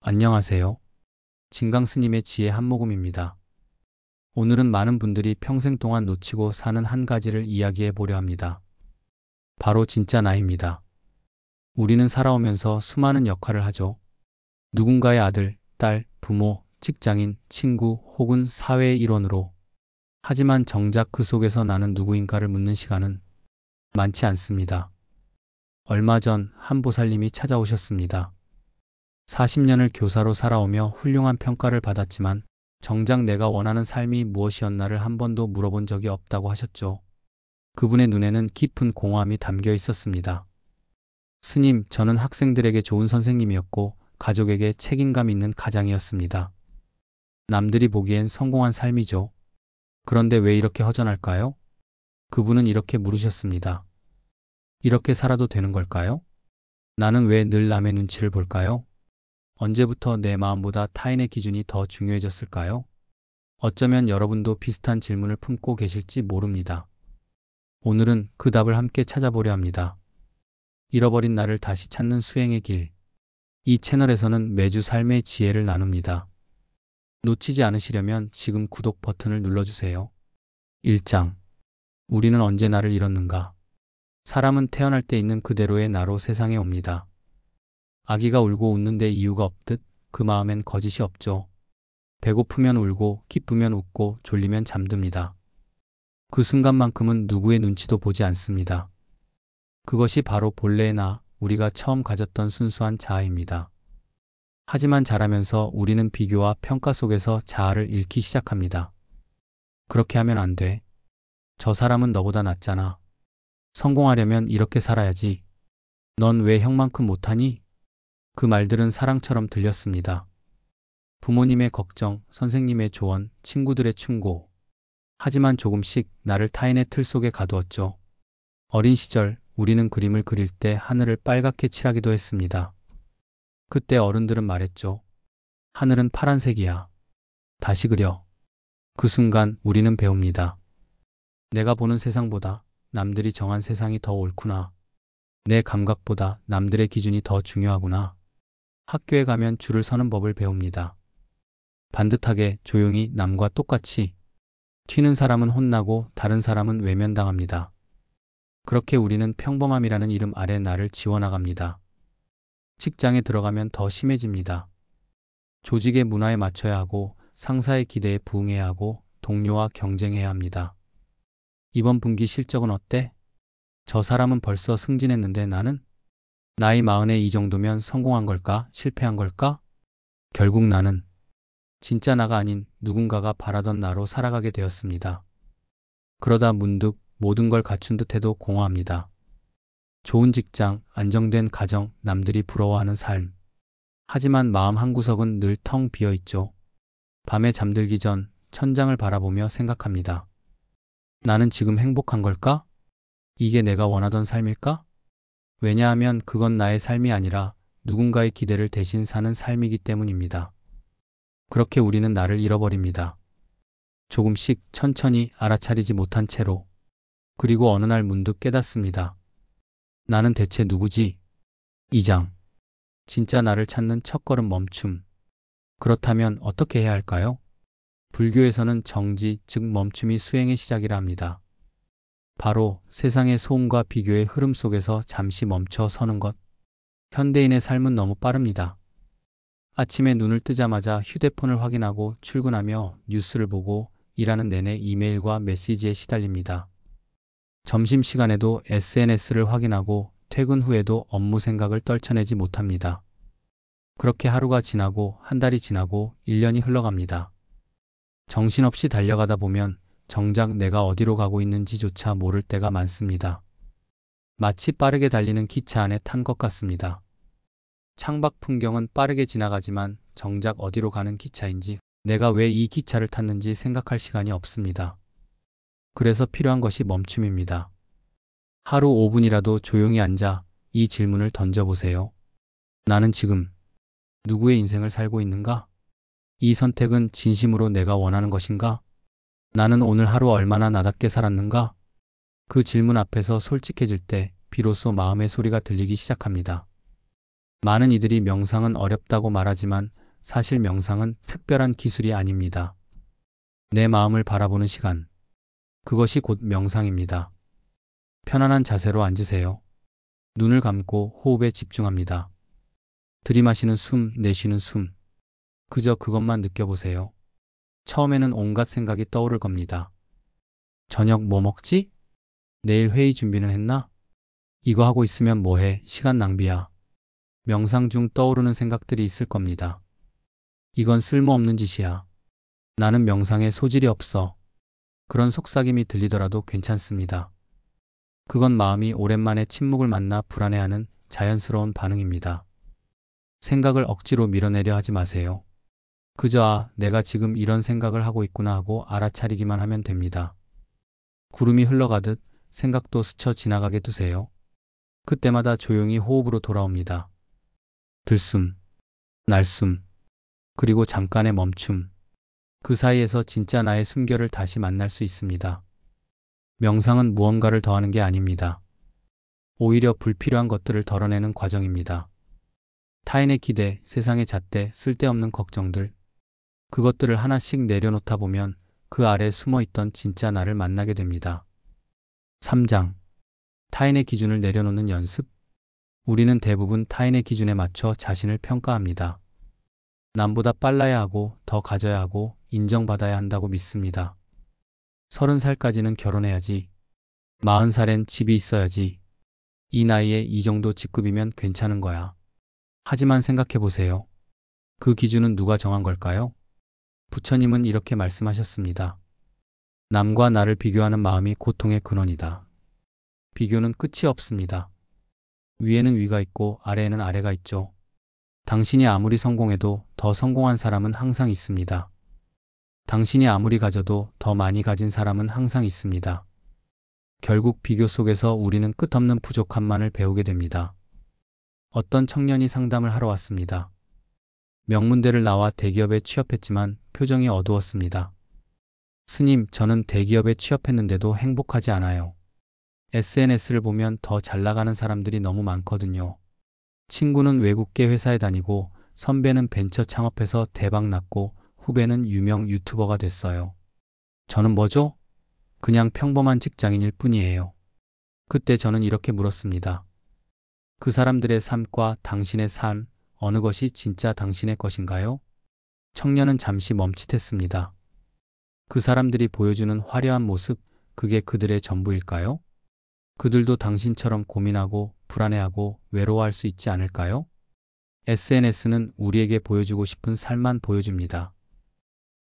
안녕하세요. 진강스님의 지혜 한 모금입니다. 오늘은 많은 분들이 평생 동안 놓치고 사는 한 가지를 이야기해 보려 합니다. 바로 진짜 나입니다. 우리는 살아오면서 수많은 역할을 하죠. 누군가의 아들, 딸, 부모, 직장인, 친구 혹은 사회의 일원으로. 하지만 정작 그 속에서 나는 누구인가를 묻는 시간은 많지 않습니다. 얼마 전 한 보살님이 찾아오셨습니다. 40년을 교사로 살아오며 훌륭한 평가를 받았지만 정작 내가 원하는 삶이 무엇이었나를 한 번도 물어본 적이 없다고 하셨죠. 그분의 눈에는 깊은 공허함이 담겨 있었습니다. 스님, 저는 학생들에게 좋은 선생님이었고 가족에게 책임감 있는 가장이었습니다. 남들이 보기엔 성공한 삶이죠. 그런데 왜 이렇게 허전할까요? 그분은 이렇게 물으셨습니다. 이렇게 살아도 되는 걸까요? 나는 왜 늘 남의 눈치를 볼까요? 언제부터 내 마음보다 타인의 기준이 더 중요해졌을까요? 어쩌면 여러분도 비슷한 질문을 품고 계실지 모릅니다. 오늘은 그 답을 함께 찾아보려 합니다. 잃어버린 나를 다시 찾는 수행의 길. 이 채널에서는 매주 삶의 지혜를 나눕니다. 놓치지 않으시려면 지금 구독 버튼을 눌러주세요. 1장. 우리는 언제 나를 잃었는가? 사람은 태어날 때 있는 그대로의 나로 세상에 옵니다. 아기가 울고 웃는데 이유가 없듯 그 마음엔 거짓이 없죠. 배고프면 울고 기쁘면 웃고 졸리면 잠듭니다. 그 순간만큼은 누구의 눈치도 보지 않습니다. 그것이 바로 본래의 나, 우리가 처음 가졌던 순수한 자아입니다. 하지만 자라면서 우리는 비교와 평가 속에서 자아를 잃기 시작합니다. 그렇게 하면 안 돼. 저 사람은 너보다 낫잖아. 성공하려면 이렇게 살아야지. 넌 왜 형만큼 못하니? 그 말들은 사랑처럼 들렸습니다. 부모님의 걱정, 선생님의 조언, 친구들의 충고. 하지만 조금씩 나를 타인의 틀 속에 가두었죠. 어린 시절 우리는 그림을 그릴 때 하늘을 빨갛게 칠하기도 했습니다. 그때 어른들은 말했죠. 하늘은 파란색이야. 다시 그려. 그 순간 우리는 배웁니다. 내가 보는 세상보다 남들이 정한 세상이 더 옳구나. 내 감각보다 남들의 기준이 더 중요하구나. 학교에 가면 줄을 서는 법을 배웁니다. 반듯하게 조용히 남과 똑같이. 튀는 사람은 혼나고 다른 사람은 외면당합니다. 그렇게 우리는 평범함이라는 이름 아래 나를 지워나갑니다. 직장에 들어가면 더 심해집니다. 조직의 문화에 맞춰야 하고 상사의 기대에 부응해야 하고 동료와 경쟁해야 합니다. 이번 분기 실적은 어때? 저 사람은 벌써 승진했는데 나는? 나이 40에 이 정도면 성공한 걸까? 실패한 걸까? 결국 나는 진짜 나가 아닌 누군가가 바라던 나로 살아가게 되었습니다. 그러다 문득 모든 걸 갖춘 듯해도 공허합니다. 좋은 직장, 안정된 가정, 남들이 부러워하는 삶. 하지만 마음 한구석은 늘 텅 비어 있죠. 밤에 잠들기 전 천장을 바라보며 생각합니다. 나는 지금 행복한 걸까? 이게 내가 원하던 삶일까? 왜냐하면 그건 나의 삶이 아니라 누군가의 기대를 대신 사는 삶이기 때문입니다. 그렇게 우리는 나를 잃어버립니다. 조금씩 천천히 알아차리지 못한 채로. 그리고 어느 날 문득 깨닫습니다. 나는 대체 누구지? 2장. 진짜 나를 찾는 첫걸음 멈춤. 그렇다면 어떻게 해야 할까요? 불교에서는 정지, 즉 멈춤이 수행의 시작이라 합니다. 바로 세상의 소음과 비교의 흐름 속에서 잠시 멈춰 서는 것. 현대인의 삶은 너무 빠릅니다. 아침에 눈을 뜨자마자 휴대폰을 확인하고 출근하며 뉴스를 보고 일하는 내내 이메일과 메시지에 시달립니다. 점심시간에도 SNS를 확인하고 퇴근 후에도 업무 생각을 떨쳐내지 못합니다. 그렇게 하루가 지나고 한 달이 지나고 1년이 흘러갑니다. 정신없이 달려가다 보면 정작 내가 어디로 가고 있는지조차 모를 때가 많습니다. 마치 빠르게 달리는 기차 안에 탄 것 같습니다. 창밖 풍경은 빠르게 지나가지만 정작 어디로 가는 기차인지, 내가 왜 이 기차를 탔는지 생각할 시간이 없습니다. 그래서 필요한 것이 멈춤입니다. 하루 5분이라도 조용히 앉아 이 질문을 던져보세요. 나는 지금 누구의 인생을 살고 있는가? 이 선택은 진심으로 내가 원하는 것인가? 나는 오늘 하루 얼마나 나답게 살았는가? 그 질문 앞에서 솔직해질 때 비로소 마음의 소리가 들리기 시작합니다. 많은 이들이 명상은 어렵다고 말하지만 사실 명상은 특별한 기술이 아닙니다. 내 마음을 바라보는 시간. 그것이 곧 명상입니다. 편안한 자세로 앉으세요. 눈을 감고 호흡에 집중합니다. 들이마시는 숨, 내쉬는 숨. 그저 그것만 느껴보세요. 처음에는 온갖 생각이 떠오를 겁니다. 저녁 뭐 먹지? 내일 회의 준비는 했나? 이거 하고 있으면 뭐해? 시간 낭비야. 명상 중 떠오르는 생각들이 있을 겁니다. 이건 쓸모없는 짓이야. 나는 명상에 소질이 없어. 그런 속삭임이 들리더라도 괜찮습니다. 그건 마음이 오랜만에 침묵을 만나 불안해하는 자연스러운 반응입니다. 생각을 억지로 밀어내려 하지 마세요. 그저 내가 지금 이런 생각을 하고 있구나 하고 알아차리기만 하면 됩니다. 구름이 흘러가듯 생각도 스쳐 지나가게 두세요. 그때마다 조용히 호흡으로 돌아옵니다. 들숨, 날숨, 그리고 잠깐의 멈춤. 그 사이에서 진짜 나의 숨결을 다시 만날 수 있습니다. 명상은 무언가를 더하는 게 아닙니다. 오히려 불필요한 것들을 덜어내는 과정입니다. 타인의 기대, 세상의 잣대, 쓸데없는 걱정들. 그것들을 하나씩 내려놓다 보면 그 아래 숨어있던 진짜 나를 만나게 됩니다. 3장. 타인의 기준을 내려놓는 연습. 우리는 대부분 타인의 기준에 맞춰 자신을 평가합니다. 남보다 빨라야 하고 더 가져야 하고 인정받아야 한다고 믿습니다. 30살까지는 결혼해야지. 40살엔 집이 있어야지. 이 나이에 이 정도 직급이면 괜찮은 거야. 하지만 생각해보세요. 그 기준은 누가 정한 걸까요? 부처님은 이렇게 말씀하셨습니다. 남과 나를 비교하는 마음이 고통의 근원이다. 비교는 끝이 없습니다. 위에는 위가 있고 아래에는 아래가 있죠. 당신이 아무리 성공해도 더 성공한 사람은 항상 있습니다. 당신이 아무리 가져도 더 많이 가진 사람은 항상 있습니다. 결국 비교 속에서 우리는 끝없는 부족함만을 배우게 됩니다. 어떤 청년이 상담을 하러 왔습니다. 명문대를 나와 대기업에 취업했지만 표정이 어두웠습니다. 스님, 저는 대기업에 취업했는데도 행복하지 않아요. SNS를 보면 더 잘 나가는 사람들이 너무 많거든요. 친구는 외국계 회사에 다니고 선배는 벤처 창업해서 대박 났고 후배는 유명 유튜버가 됐어요. 저는 뭐죠? 그냥 평범한 직장인일 뿐이에요. 그때 저는 이렇게 물었습니다. 그 사람들의 삶과 당신의 삶, 어느 것이 진짜 당신의 것인가요? 청년은 잠시 멈칫했습니다. 그 사람들이 보여주는 화려한 모습, 그게 그들의 전부일까요? 그들도 당신처럼 고민하고 불안해하고 외로워할 수 있지 않을까요? SNS는 우리에게 보여주고 싶은 삶만 보여줍니다.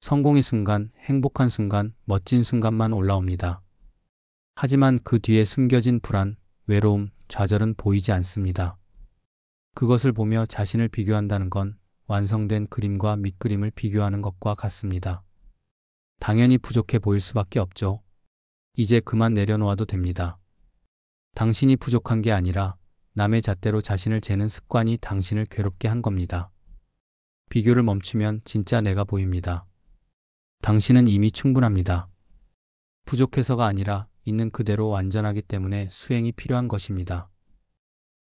성공의 순간, 행복한 순간, 멋진 순간만 올라옵니다. 하지만 그 뒤에 숨겨진 불안, 외로움, 좌절은 보이지 않습니다. 그것을 보며 자신을 비교한다는 건 완성된 그림과 밑그림을 비교하는 것과 같습니다. 당연히 부족해 보일 수밖에 없죠. 이제 그만 내려놓아도 됩니다. 당신이 부족한 게 아니라 남의 잣대로 자신을 재는 습관이 당신을 괴롭게 한 겁니다. 비교를 멈추면 진짜 내가 보입니다. 당신은 이미 충분합니다. 부족해서가 아니라 있는 그대로 완전하기 때문에 수행이 필요한 것입니다.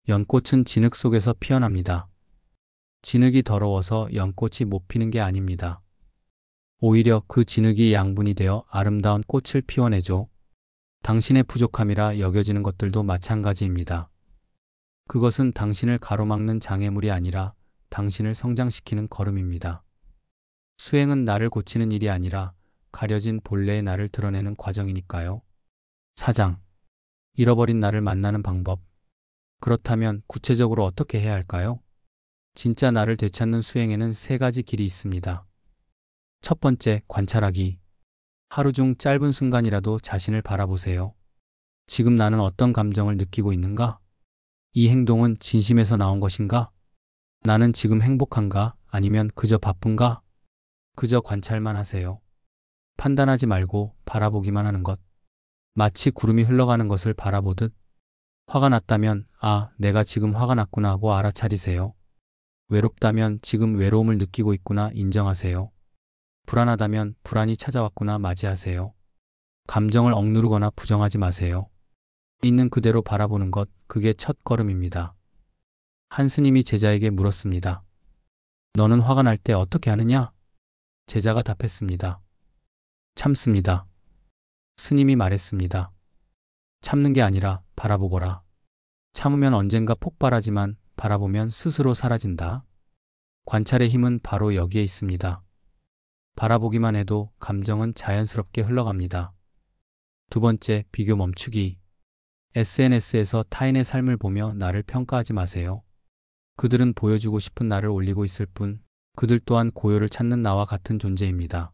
연꽃은 진흙 속에서 피어납니다. 진흙이 더러워서 연꽃이 못 피는 게 아닙니다. 오히려 그 진흙이 양분이 되어 아름다운 꽃을 피워내죠. 당신의 부족함이라 여겨지는 것들도 마찬가지입니다. 그것은 당신을 가로막는 장애물이 아니라 당신을 성장시키는 걸음입니다. 수행은 나를 고치는 일이 아니라 가려진 본래의 나를 드러내는 과정이니까요. 4장. 잃어버린 나를 만나는 방법. 그렇다면 구체적으로 어떻게 해야 할까요? 진짜 나를 되찾는 수행에는 3가지 길이 있습니다. 첫 번째, 관찰하기. 하루 중 짧은 순간이라도 자신을 바라보세요. 지금 나는 어떤 감정을 느끼고 있는가? 이 행동은 진심에서 나온 것인가? 나는 지금 행복한가? 아니면 그저 바쁜가? 그저 관찰만 하세요. 판단하지 말고 바라보기만 하는 것. 마치 구름이 흘러가는 것을 바라보듯. 화가 났다면 내가 지금 화가 났구나 하고 알아차리세요. 외롭다면 지금 외로움을 느끼고 있구나 인정하세요. 불안하다면 불안이 찾아왔구나 맞이하세요. 감정을 억누르거나 부정하지 마세요. 있는 그대로 바라보는 것, 그게 첫 걸음입니다. 한 스님이 제자에게 물었습니다. 너는 화가 날 때 어떻게 하느냐? 제자가 답했습니다. 참습니다. 스님이 말했습니다. 참는 게 아니라 바라보거라. 참으면 언젠가 폭발하지만 바라보면 스스로 사라진다. 관찰의 힘은 바로 여기에 있습니다. 바라보기만 해도 감정은 자연스럽게 흘러갑니다. 두 번째, 비교 멈추기. SNS에서 타인의 삶을 보며 나를 평가하지 마세요. 그들은 보여주고 싶은 나를 올리고 있을 뿐, 그들 또한 고요를 찾는 나와 같은 존재입니다.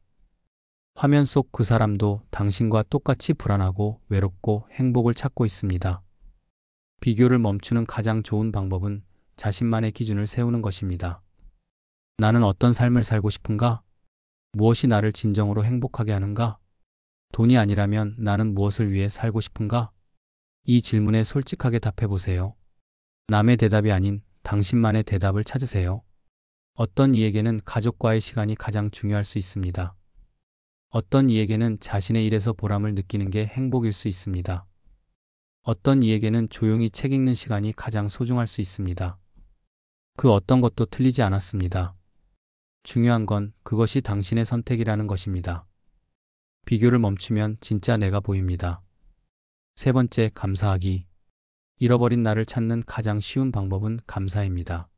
화면 속 그 사람도 당신과 똑같이 불안하고 외롭고 행복을 찾고 있습니다. 비교를 멈추는 가장 좋은 방법은 자신만의 기준을 세우는 것입니다. 나는 어떤 삶을 살고 싶은가? 무엇이 나를 진정으로 행복하게 하는가? 돈이 아니라면 나는 무엇을 위해 살고 싶은가? 이 질문에 솔직하게 답해 보세요. 남의 대답이 아닌 당신만의 대답을 찾으세요. 어떤 이에게는 가족과의 시간이 가장 중요할 수 있습니다. 어떤 이에게는 자신의 일에서 보람을 느끼는 게 행복일 수 있습니다. 어떤 이에게는 조용히 책 읽는 시간이 가장 소중할 수 있습니다. 그 어떤 것도 틀리지 않았습니다. 중요한 건 그것이 당신의 선택이라는 것입니다. 비교를 멈추면 진짜 내가 보입니다. 세 번째, 감사하기. 잃어버린 나를 찾는 가장 쉬운 방법은 감사입니다.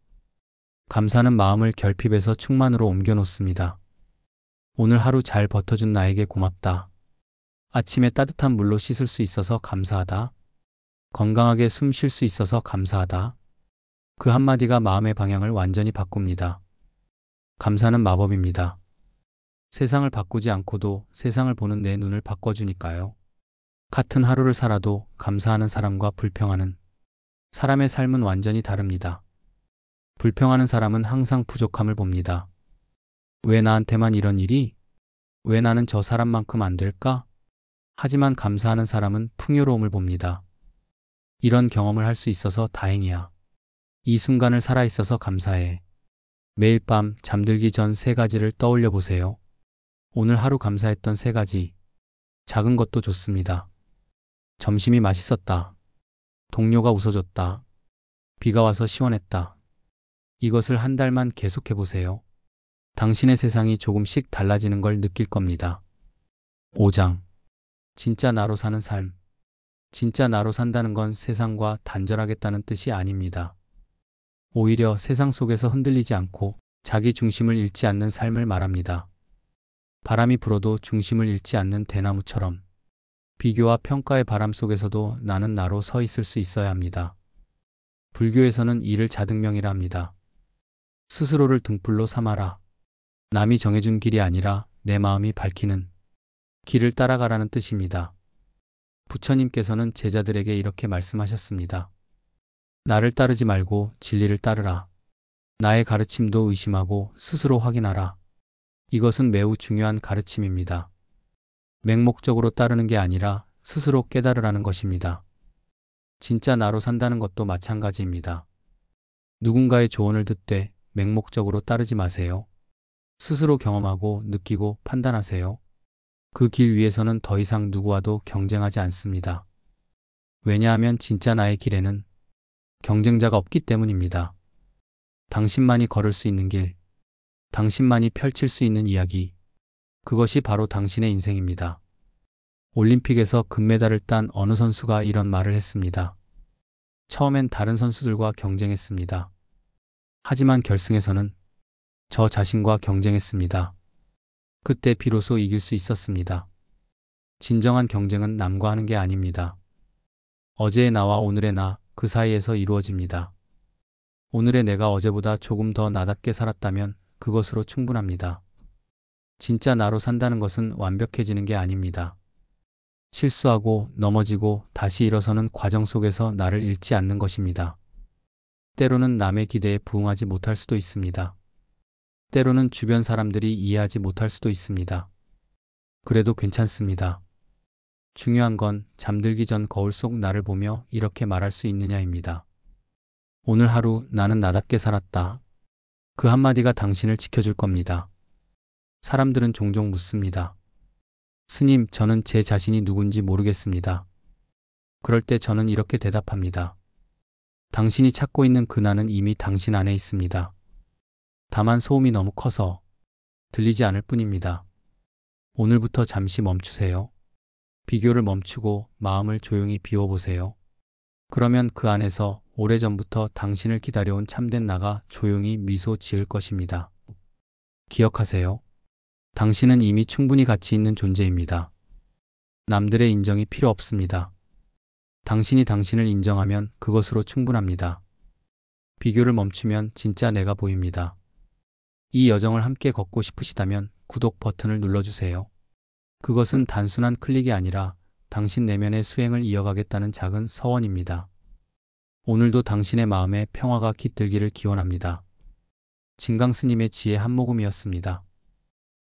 감사는 마음을 결핍에서 충만으로 옮겨 놓습니다. 오늘 하루 잘 버텨준 나에게 고맙다. 아침에 따뜻한 물로 씻을 수 있어서 감사하다. 건강하게 숨 쉴 수 있어서 감사하다. 그 한마디가 마음의 방향을 완전히 바꿉니다. 감사는 마법입니다. 세상을 바꾸지 않고도 세상을 보는 내 눈을 바꿔주니까요. 같은 하루를 살아도 감사하는 사람과 불평하는 사람의 삶은 완전히 다릅니다. 불평하는 사람은 항상 부족함을 봅니다. 왜 나한테만 이런 일이? 왜 나는 저 사람만큼 안 될까? 하지만 감사하는 사람은 풍요로움을 봅니다. 이런 경험을 할 수 있어서 다행이야. 이 순간을 살아있어서 감사해. 매일 밤 잠들기 전 세 가지를 떠올려 보세요. 오늘 하루 감사했던 세 가지. 작은 것도 좋습니다. 점심이 맛있었다. 동료가 웃어줬다. 비가 와서 시원했다. 이것을 한 달만 계속해 보세요. 당신의 세상이 조금씩 달라지는 걸 느낄 겁니다. 5장. 진짜 나로 사는 삶. 진짜 나로 산다는 건 세상과 단절하겠다는 뜻이 아닙니다. 오히려 세상 속에서 흔들리지 않고 자기 중심을 잃지 않는 삶을 말합니다. 바람이 불어도 중심을 잃지 않는 대나무처럼 비교와 평가의 바람 속에서도 나는 나로 서 있을 수 있어야 합니다. 불교에서는 이를 자등명이라 합니다. 스스로를 등불로 삼아라. 남이 정해준 길이 아니라 내 마음이 밝히는 길을 따라가라는 뜻입니다. 부처님께서는 제자들에게 이렇게 말씀하셨습니다. 나를 따르지 말고 진리를 따르라. 나의 가르침도 의심하고 스스로 확인하라. 이것은 매우 중요한 가르침입니다. 맹목적으로 따르는 게 아니라 스스로 깨달으라는 것입니다. 진짜 나로 산다는 것도 마찬가지입니다. 누군가의 조언을 듣되 맹목적으로 따르지 마세요. 스스로 경험하고 느끼고 판단하세요. 그 길 위에서는 더 이상 누구와도 경쟁하지 않습니다. 왜냐하면 진짜 나의 길에는 경쟁자가 없기 때문입니다. 당신만이 걸을 수 있는 길, 당신만이 펼칠 수 있는 이야기, 그것이 바로 당신의 인생입니다. 올림픽에서 금메달을 딴 어느 선수가 이런 말을 했습니다. 처음엔 다른 선수들과 경쟁했습니다. 하지만 결승에서는 저 자신과 경쟁했습니다. 그때 비로소 이길 수 있었습니다. 진정한 경쟁은 남과 하는 게 아닙니다. 어제의 나와 오늘의 나, 그 사이에서 이루어집니다. 오늘의 내가 어제보다 조금 더 나답게 살았다면 그것으로 충분합니다. 진짜 나로 산다는 것은 완벽해지는 게 아닙니다. 실수하고 넘어지고 다시 일어서는 과정 속에서 나를 잃지 않는 것입니다. 때로는 남의 기대에 부응하지 못할 수도 있습니다. 때로는 주변 사람들이 이해하지 못할 수도 있습니다. 그래도 괜찮습니다. 중요한 건 잠들기 전 거울 속 나를 보며 이렇게 말할 수 있느냐입니다. 오늘 하루 나는 나답게 살았다. 그 한마디가 당신을 지켜줄 겁니다. 사람들은 종종 묻습니다. 스님, 저는 제 자신이 누군지 모르겠습니다. 그럴 때 저는 이렇게 대답합니다. 당신이 찾고 있는 그 나는 이미 당신 안에 있습니다. 다만 소음이 너무 커서 들리지 않을 뿐입니다. 오늘부터 잠시 멈추세요. 비교를 멈추고 마음을 조용히 비워보세요. 그러면 그 안에서 오래전부터 당신을 기다려온 참된 나가 조용히 미소 지을 것입니다. 기억하세요. 당신은 이미 충분히 가치 있는 존재입니다. 남들의 인정이 필요 없습니다. 당신이 당신을 인정하면 그것으로 충분합니다. 비교를 멈추면 진짜 내가 보입니다. 이 여정을 함께 걷고 싶으시다면 구독 버튼을 눌러주세요. 그것은 단순한 클릭이 아니라 당신 내면의 수행을 이어가겠다는 작은 서원입니다. 오늘도 당신의 마음에 평화가 깃들기를 기원합니다. 진강 스님의 지혜 한 모금이었습니다.